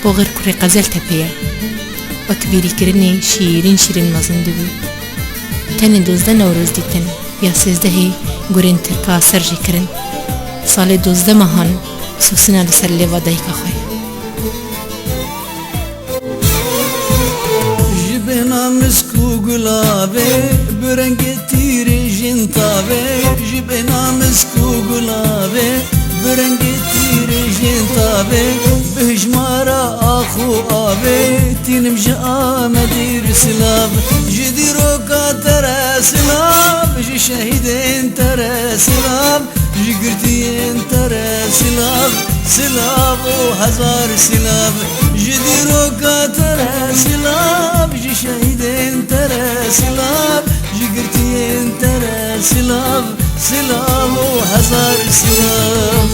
بو غير كوري غزل تبيه وتبيري كرني شيرين شيرين مزن دبي تاني 12 نوروز دیتن یا 13 گورین ترکا سرجی کرن سال 12 ماهان سوسنا لسر لیوا دایکا خواه جبنا مسكو قلابي برنگ تيري جنطابي جبنا مسكو قلابي برنگ تيري جنطابي بهجمارا اخو ابي تنمج امدير سلاب جديرو كاتر سلاب جي شهيدين تر سلاب جگرتين تر سلاب سلاب وهزار سلاب جديرو كاتر سلاب جي شهيدين تر سلاب جگرتين تر سلاب سلاب وهزار سلاب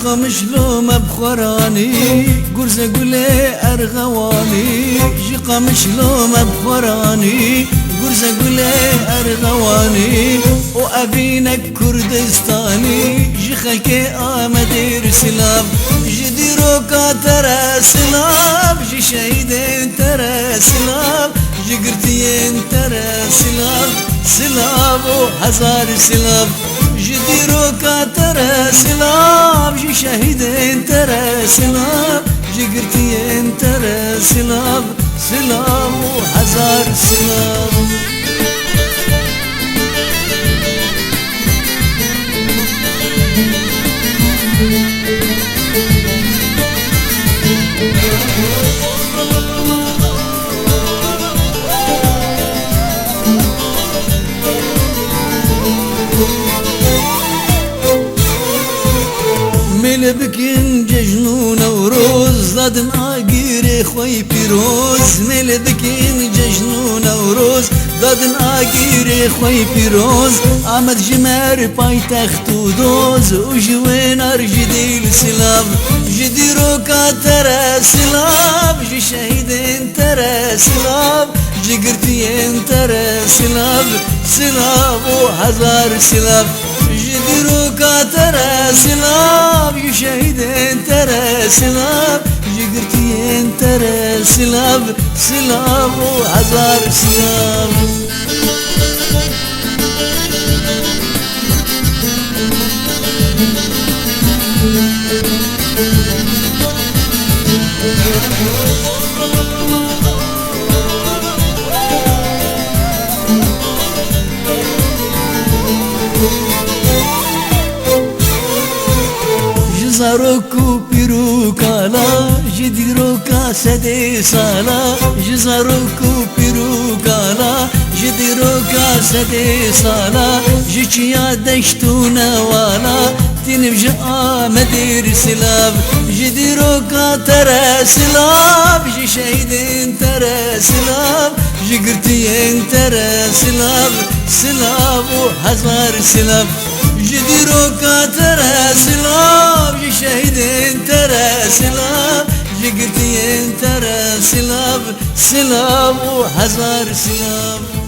قمش لوم بخوراني قرزة قولي أرغواني قمش لوم بخوراني قرزة قولي أرغواني وأبينك كردستاني جخلك آمدير سلاب جديرو كاتر سلاب جي شهيدين تر سلاب جگرتين تر سلاب سلاب وهزار سلاب جديرو كاتر سلاب جي شهيدين تر سلاب جگرتين تر سلاب سلاب وهزار سلاب مل بكين ججنون وروز ضدن آقيري خوي بيروز مل بكين ججنون وروز ضدن آقيري خوي بيروز آمد جمار باي تختو دوز وجوين أرجدي السلاب جديرو كاتر سلاب جي شهيدين تر سلاب جگرتين تر سلاب سلاب وهزار سلاب جديرو كاتر سلاب جي شهيدين تر سلاب جگرتين تر سلاب سلاب وهزار سلاب جزاروكو بيروكالا جديروكا سدي سالا جزاروكو بيروكالا جديروكا سدي سالا جيشيا دشتونا والا تنبج آمدير سلاب جديروكا ترى سلاب جي شهيدين ترى سلاب جگرتين ترى سلاب سلاب وهزار سلاب جديروكا ترى سلاب جي شهيدين ترى سلاب جگرتين ترى سلاب سلاب وهزار سلاب